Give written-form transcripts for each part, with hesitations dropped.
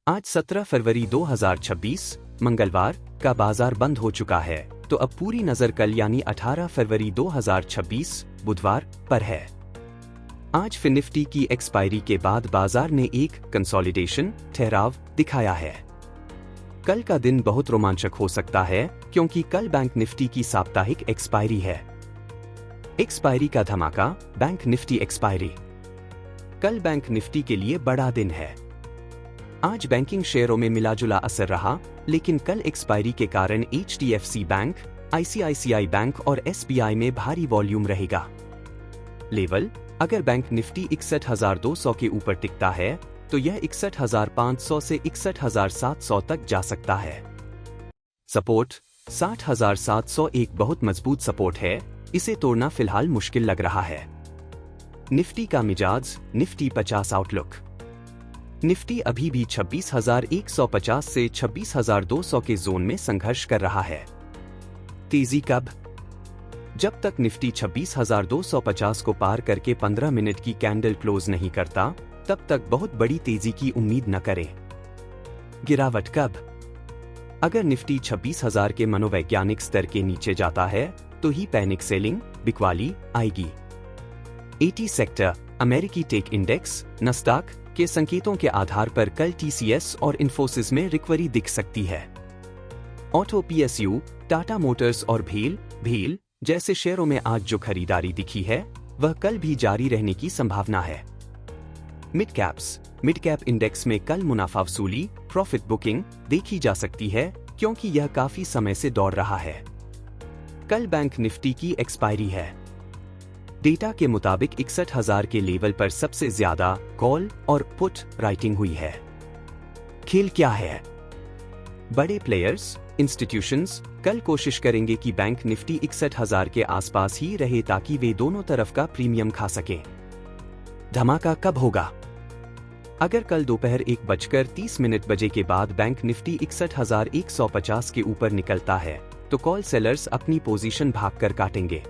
आज 17 फरवरी 2026 मंगलवार का बाजार बंद हो चुका है, तो अब पूरी नजर कल यानी 18 फरवरी 2026 बुधवार पर है। आज फिर निफ्टी की एक्सपायरी के बाद बाजार ने एक कंसोलिडेशन ठहराव दिखाया है। कल का दिन बहुत रोमांचक हो सकता है क्योंकि कल बैंक निफ्टी की साप्ताहिक एक्सपायरी है। एक्सपायरी का धमाका, बैंक निफ्टी एक्सपायरी। कल बैंक निफ्टी के लिए बड़ा दिन है। आज बैंकिंग शेयरों में मिलाजुला असर रहा, लेकिन कल एक्सपायरी के कारण HDFC बैंक, ICICI बैंक और SBI में भारी वॉल्यूम रहेगा। लेवल, अगर बैंक निफ्टी 61,200 के ऊपर टिकता है तो यह 61,500 से 61,700 तक जा सकता है। सपोर्ट, 60,700 एक बहुत मजबूत सपोर्ट है, इसे तोड़ना फिलहाल मुश्किल लग रहा है। निफ्टी का मिजाज, निफ्टी 50 आउटलुक। निफ्टी अभी भी 26,150 से 26,200 के जोन में संघर्ष कर रहा है। तेजी कब? जब तक निफ्टी 26,250 को पार करके 15 मिनट की कैंडल क्लोज नहीं करता, तब तक बहुत बड़ी तेजी की उम्मीद न करें। गिरावट कब? अगर निफ्टी 26,000 के मनोवैज्ञानिक स्तर के नीचे जाता है तो ही पैनिक सेलिंग, बिकवाली आएगी। 80 सेक्टर, अमेरिकी टेक इंडेक्स, नस्डाक के संकेतों के आधार पर कल TCS और इन्फोसिस में रिकवरी दिख सकती है। ऑटो PSU, टाटा मोटर्स और भेल जैसे शेयरों में आज जो खरीदारी दिखी है वह कल भी जारी रहने की संभावना है। मिड कैप इंडेक्स में कल मुनाफा वसूली, प्रॉफिट बुकिंग देखी जा सकती है क्योंकि यह काफी समय से दौड़ रहा है। कल बैंक निफ्टी की एक्सपायरी है। डेटा के मुताबिक 61,000 के लेवल पर सबसे ज्यादा कॉल और पुट राइटिंग हुई है। खेल क्या है? बड़े प्लेयर्स, इंस्टीट्यूशंस कल कोशिश करेंगे कि बैंक निफ्टी 61,000 के आसपास ही रहे ताकि वे दोनों तरफ का प्रीमियम खा सकें। धमाका कब होगा? अगर कल दोपहर 1:30 बजे के बाद बैंक निफ्टी 61,150 के ऊपर निकलता है तो कॉल सेलर्स अपनी पोजीशन भागकर काटेंगे।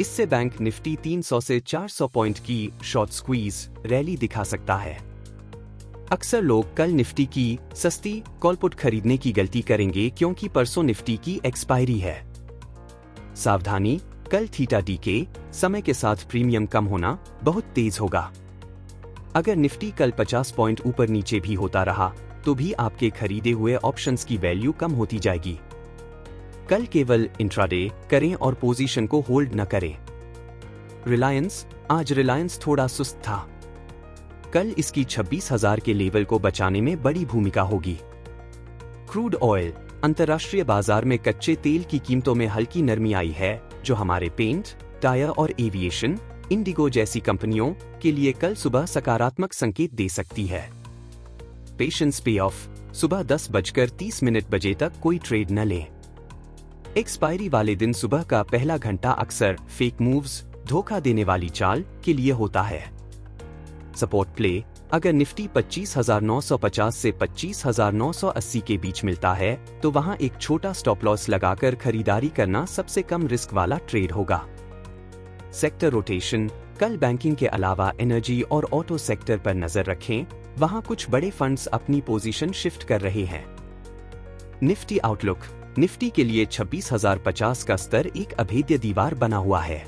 इससे बैंक निफ्टी 300 से 400 पॉइंट की शॉर्ट स्क्वीज रैली दिखा सकता है। अक्सर लोग कल निफ्टी की सस्ती कॉल पुट खरीदने की गलती करेंगे क्योंकि परसों निफ्टी की एक्सपायरी है। सावधानी, कल थीटा डी के समय के साथ प्रीमियम कम होना बहुत तेज होगा। अगर निफ्टी कल 50 पॉइंट ऊपर नीचे भी होता रहा तो भी आपके खरीदे हुए ऑप्शंस की वैल्यू कम होती जाएगी। कल केवल इंट्राडे करें और पोजीशन को होल्ड न करें। रिलायंस, आज रिलायंस थोड़ा सुस्त था। कल इसकी 26,000 के लेवल को बचाने में बड़ी भूमिका होगी। क्रूड ऑयल, अंतर्राष्ट्रीय बाजार में कच्चे तेल की कीमतों में हल्की नरमी आई है जो हमारे पेंट, टायर और एविएशन, इंडिगो जैसी कंपनियों के लिए कल सुबह सकारात्मक संकेत दे सकती है। पेशेंस पे ऑफ, सुबह 10:30 बजे तक कोई ट्रेड न लें। एक्सपायरी वाले दिन सुबह का पहला घंटा अक्सर फेक मूव्स, धोखा देने वाली चाल के लिए होता है। सपोर्ट प्ले, अगर निफ्टी 25,950 से 25,980 के बीच मिलता है तो वहां एक छोटा स्टॉप लॉस लगाकर खरीदारी करना सबसे कम रिस्क वाला ट्रेड होगा। सेक्टर रोटेशन, कल बैंकिंग के अलावा एनर्जी और ऑटो सेक्टर पर नजर रखें, वहां कुछ बड़े फंड्स अपनी पोजीशन शिफ्ट कर रहे हैं। निफ्टी आउटलुक, निफ्टी के लिए 26,050 का स्तर एक अभेद्य दीवार बना हुआ है।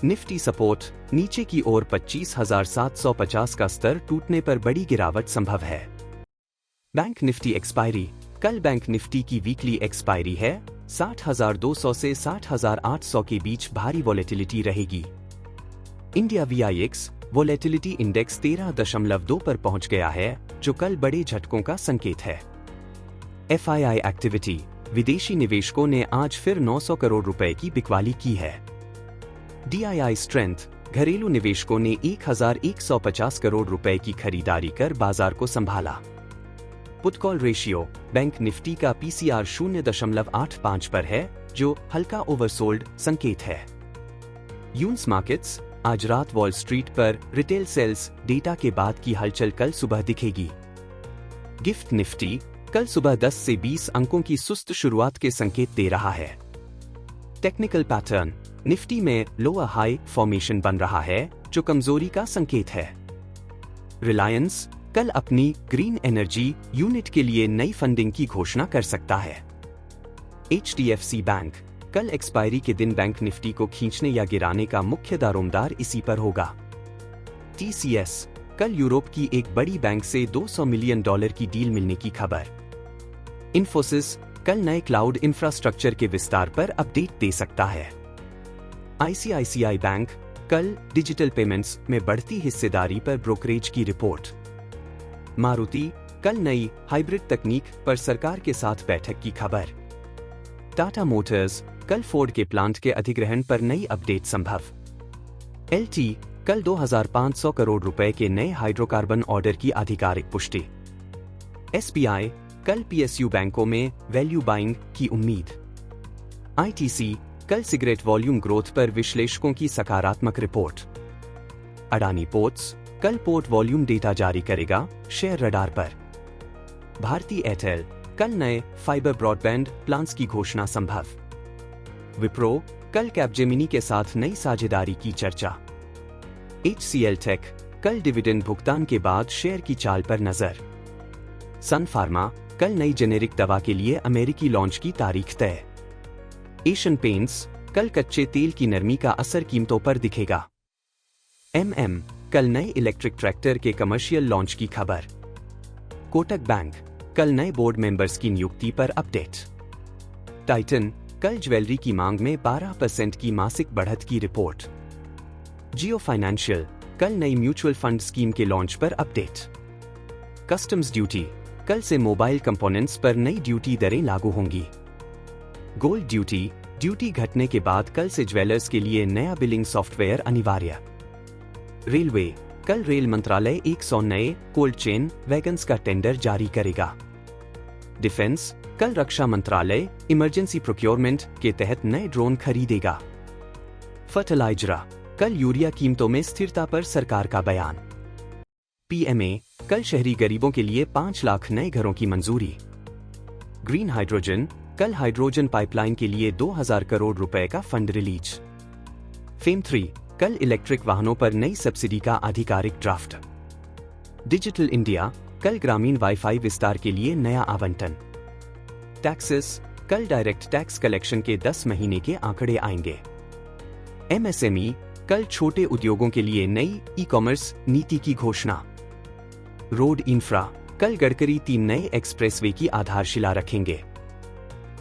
निफ्टी सपोर्ट, नीचे की ओर 25,750 का स्तर टूटने पर बड़ी गिरावट संभव है। बैंक निफ्टी एक्सपायरी, कल बैंक निफ्टी की वीकली एक्सपायरी है। 60,200 से 60,800 के बीच भारी वॉलेटिलिटी रहेगी। इंडिया VIX वॉलेटिलिटी इंडेक्स 13.2 पर पहुंच गया है जो कल बड़े झटकों का संकेत है। FII एक्टिविटी, विदेशी निवेशकों ने आज फिर 900 करोड़ रुपए की बिकवाली की है। DII स्ट्रेंथ, घरेलू निवेशकों ने 1,150 करोड़ रुपए की खरीदारी कर बाजार को संभाला। Put call ratio, bank Nifty का PCR 0.85 पर है जो हल्का ओवरसोल्ड संकेत है। यूएस मार्केट्स, आज रात वॉल स्ट्रीट पर रिटेल सेल्स डेटा के बाद की हलचल कल सुबह दिखेगी। गिफ्ट निफ्टी, कल सुबह 10 से 20 अंकों की सुस्त शुरुआत के संकेत दे रहा है। टेक्निकल पैटर्न, निफ्टी में लोअर हाई फॉर्मेशन बन रहा है जो कमजोरी का संकेत है। रिलायंस, कल अपनी ग्रीन एनर्जी यूनिट के लिए नई फंडिंग की घोषणा कर सकता है। HDFC बैंक कल एक्सपायरी के दिन बैंक निफ्टी को खींचने या गिराने का मुख्य दारोमदार इसी पर होगा। TCS कल यूरोप की एक बड़ी बैंक से $200 मिलियन की डील मिलने की खबर। इन्फोसिस कल नए क्लाउड इंफ्रास्ट्रक्चर के विस्तार पर अपडेट दे सकता है। ICICI बैंक कल डिजिटल पेमेंट्स में बढ़ती हिस्सेदारी पर ब्रोकरेज की रिपोर्ट। मारुति कल नई हाइब्रिड तकनीक पर सरकार के साथ बैठक की खबर। टाटा मोटर्स कल फोर्ड के प्लांट के अधिग्रहण पर नई अपडेट संभव। LT कल 2500 करोड़ रुपए के नए हाइड्रोकार्बन ऑर्डर की आधिकारिक पुष्टि। SBI कल PSU बैंकों में वैल्यू बाइंग की उम्मीद। ITC कल सिगरेट वॉल्यूम ग्रोथ पर विश्लेषकों की सकारात्मक रिपोर्ट। अडानी पोर्ट्स कल पोर्ट वॉल्यूम डेटा जारी करेगा, शेयर रडार पर। भारती एयरटेल कल नए फाइबर ब्रॉडबैंड प्लान्स की घोषणा संभव। विप्रो कल कैपजेमिनी के साथ नई साझेदारी की चर्चा। HCL टेक कल डिविडेंड भुगतान के बाद शेयर की चाल पर नजर। सन फार्मा कल नई जेनेरिक दवा के लिए अमेरिकी लॉन्च की तारीख तय। एशियन पेंट्स कल कच्चे तेल की नरमी का असर कीमतों पर दिखेगा। MM कल नए इलेक्ट्रिक ट्रैक्टर के कमर्शियल लॉन्च की खबर। कोटक बैंक कल नए बोर्ड मेंबर्स की नियुक्ति पर अपडेट। टाइटन कल ज्वेलरी की मांग में 12% की मासिक बढ़त की रिपोर्ट। जियो फाइनेंशियल कल नई म्यूचुअल फंड स्कीम के लॉन्च पर अपडेट। कस्टम्स ड्यूटी कल से मोबाइल कंपोनेंट्स पर नई ड्यूटी दरें लागू होंगी। गोल्ड ड्यूटी घटने के बाद कल से ज्वेलर्स के लिए नया बिलिंग सॉफ्टवेयर अनिवार्य। रेलवे कल रेल मंत्रालय 100 नए कोल्ड चेन वैगन्स का टेंडर जारी करेगा। डिफेंस कल रक्षा मंत्रालय इमरजेंसी प्रोक्योरमेंट के तहत नए ड्रोन खरीदेगा। फर्टिलाइजर कल यूरिया कीमतों में स्थिरता पर सरकार का बयान। PMA कल शहरी गरीबों के लिए 5 लाख नए घरों की मंजूरी। ग्रीन हाइड्रोजन कल हाइड्रोजन पाइपलाइन के लिए 2000 करोड़ रुपए का फंड रिलीज। फेम 3 कल इलेक्ट्रिक वाहनों पर नई सब्सिडी का आधिकारिक ड्राफ्ट। डिजिटल इंडिया कल ग्रामीण वाईफाई विस्तार के लिए नया आवंटन। टैक्सेस कल डायरेक्ट टैक्स कलेक्शन के 10 महीने के आंकड़े आएंगे। MSME कल छोटे उद्योगों के लिए नई ई-कॉमर्स नीति की घोषणा। रोड इंफ्रा कल गडकरी 3 नए एक्सप्रेसवे की आधारशिला रखेंगे।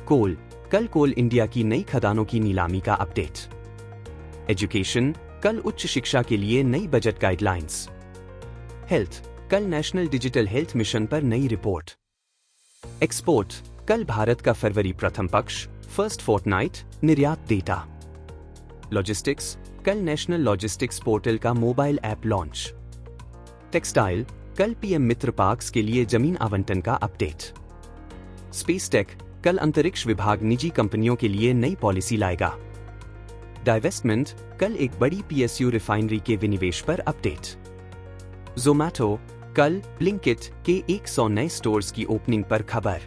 कोल कल कोल इंडिया की नई खदानों की नीलामी का अपडेट। एजुकेशन कल उच्च शिक्षा के लिए नई बजट गाइडलाइंस। हेल्थ कल नेशनल डिजिटल हेल्थ मिशन पर नई रिपोर्ट। एक्सपोर्ट कल भारत का फरवरी प्रथम पक्ष फर्स्ट फोर्टनाइट निर्यात डेटा। लॉजिस्टिक्स कल नेशनल लॉजिस्टिक्स पोर्टल का मोबाइल ऐप लॉन्च। टेक्सटाइल कल PM मित्र पार्क्स के लिए जमीन आवंटन का अपडेट। स्पेस टेक कल अंतरिक्ष विभाग निजी कंपनियों के लिए नई पॉलिसी लाएगा। डाइवेस्टमेंट कल एक बड़ी PSU रिफाइनरी के विनिवेश पर अपडेट। ज़ोमैटो कल ब्लिंकिट के 100 नए स्टोर्स की ओपनिंग पर खबर।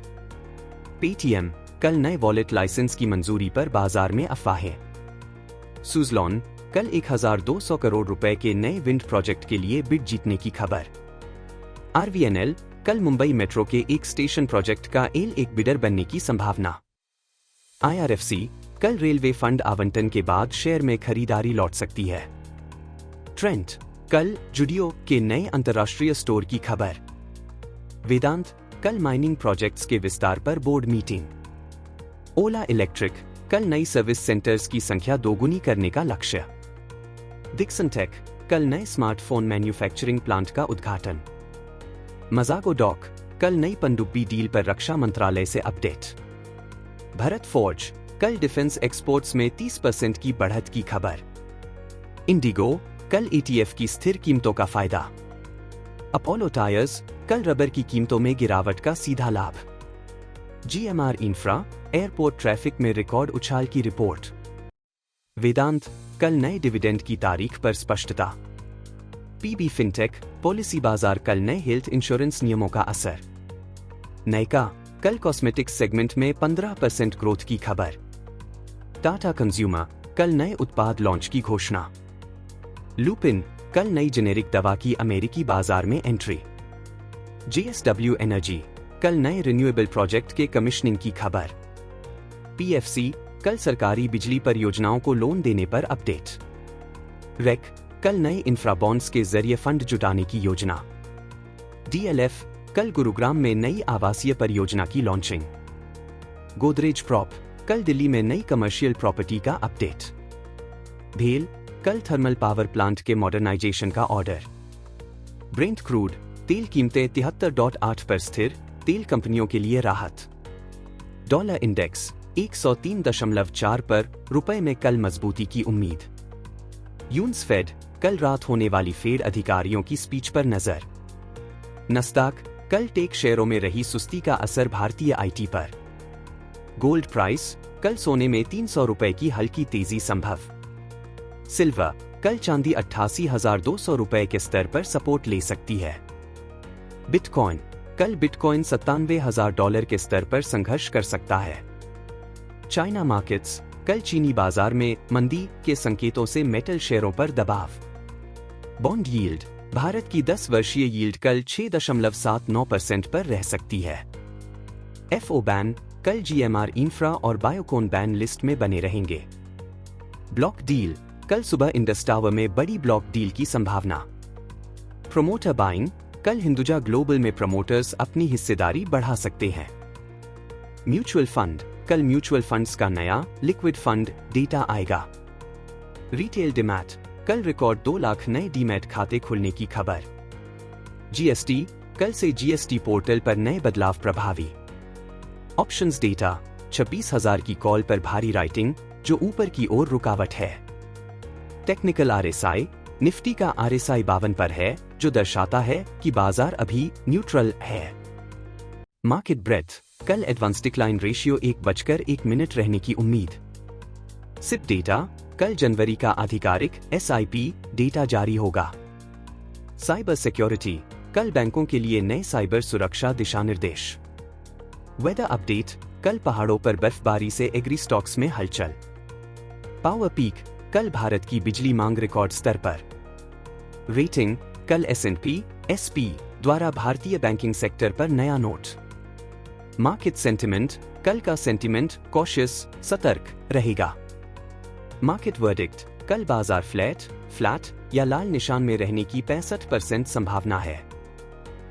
Paytm कल नए वॉलेट लाइसेंस की मंजूरी पर बाजार में अफवाहें। सुज़लॉन कल 1200 करोड़ रुपए के नए विंड प्रोजेक्ट के लिए बिड जीतने की खबर। RVNL कल मुंबई मेट्रो के एक स्टेशन प्रोजेक्ट का एक बिडर बनने की संभावना। IRFC कल रेलवे फंड आवंटन के बाद शेयर में खरीदारी लौट सकती है। ट्रेंट कल जुडियो के नए अंतर्राष्ट्रीय स्टोर की खबर। वेदांत कल माइनिंग प्रोजेक्ट्स के विस्तार पर बोर्ड मीटिंग। ओला इलेक्ट्रिक कल नई सर्विस सेंटर्स की संख्या दोगुनी करने का लक्ष्य। डिक्सन टेक कल नए स्मार्टफोन मैन्युफैक्चरिंग प्लांट का उद्घाटन। मजागो डॉक कल नई पनडुब्बी डील पर रक्षा मंत्रालय से अपडेट। भारत फोर्ज कल डिफेंस एक्सपोर्ट्स में 30% की बढ़त की खबर। इंडिगो कल ETF की स्थिर कीमतों का फायदा। अपोलो टायर्स कल रबर की कीमतों में गिरावट का सीधा लाभ। GMR इंफ्रा एयरपोर्ट ट्रैफिक में रिकॉर्ड उछाल की रिपोर्ट। वेदांत कल नए डिविडेंड की तारीख पर स्पष्टता। PB फिनटेक पॉलिसी बाजार कल नए हेल्थ इंश्योरेंस नियमों का असर। नायका कल कॉस्मेटिक्स सेगमेंट में 15% ग्रोथ की खबर। टाटा कंज्यूमर कल नए उत्पाद लॉन्च की घोषणा। लुपिन कल नई जेनेरिक दवा की अमेरिकी बाजार में एंट्री। JSW एनर्जी, कल नए रिन्यूएबल प्रोजेक्ट के कमिश्निंग की खबर। PFC, कल सरकारी बिजली परियोजनाओं को लोन देने पर अपडेट। रेक, कल नए इंफ्रा बॉन्ड्स के जरिए फंड जुटाने की योजना। DLF, कल गुरुग्राम में नई आवासीय परियोजना की लॉन्चिंग। गोदरेज प्रॉप, कल दिल्ली में नई कमर्शियल प्रॉपर्टी का अपडेट। भेल, कल थर्मल पावर प्लांट के मॉडर्नाइजेशन का ऑर्डर। ब्रेंट क्रूड, तेल कीमतें 73.8 पर स्थिर, तेल कंपनियों के लिए राहत। डॉलर इंडेक्स 103.4 पर, रुपए में कल मजबूती की उम्मीद। यूएस फेड, कल रात होने वाली फेड अधिकारियों की स्पीच पर नजर। नस्दाक, कल टेक शेयरों में रही सुस्ती का असर भारतीय आईटी पर। गोल्ड प्राइस, कल सोने में 300 रुपए की हल्की तेजी संभव। सिल्वर, कल चांदी 88,200 रुपए के स्तर पर सपोर्ट ले सकती है। बिटकॉइन, कल बिटकॉइन $97,000 के स्तर पर संघर्ष कर सकता है। चाइना मार्केट्स, कल चीनी बाजार में मंदी के संकेतों से मेटल शेयरों पर दबाव। बॉन्ड यील्ड, भारत की 10 वर्षीय यील्ड कल 6.79% पर रह सकती है। FO बैन, कल GMR इंफ्रा और बायोकॉन बैन लिस्ट में बने रहेंगे। ब्लॉक डील, कल सुबह इंडस टावर में बड़ी ब्लॉक डील की संभावना। प्रोमोटर बाइंग, कल हिंदुजा ग्लोबल में प्रमोटर्स अपनी हिस्सेदारी बढ़ा सकते हैं। म्यूचुअल फंड, कल म्यूचुअल फंड्स का नया लिक्विड फंड डेटा आएगा। रिटेल डीमैट, कल रिकॉर्ड 2 लाख नए डीमैट खाते खुलने की खबर। GST, कल से GST पोर्टल पर नए बदलाव प्रभावी। ऑप्शंस डेटा, 26,000 की कॉल पर भारी राइटिंग, जो ऊपर की ओर रुकावट है। टेक्निकल RSI, निफ्टी का RSI 52 पर है, जो दर्शाता है कि बाजार अभी न्यूट्रल है। मार्केट ब्रेथ, कल एडवांस डिक्लाइन रेशियो 1:01 रहने की उम्मीद। सिप डेटा, कल जनवरी का आधिकारिक SIP डेटा जारी होगा। साइबर सिक्योरिटी, कल बैंकों के लिए नए साइबर सुरक्षा दिशा निर्देश। वेदर अपडेट, कल पहाड़ों पर बर्फबारी से एग्री स्टॉक्स में हलचल। पावर पीक, कल भारत की बिजली मांग रिकॉर्ड स्तर पर। रेटिंग, कल S&P, SP द्वारा भारतीय बैंकिंग सेक्टर पर नया नोट। मार्केट सेंटिमेंट, कल का सेंटिमेंट कॉशियस सतर्क रहेगा। मार्केट वर्डिक्ट, कल बाजार फ्लैट या लाल निशान में रहने की 65% संभावना है।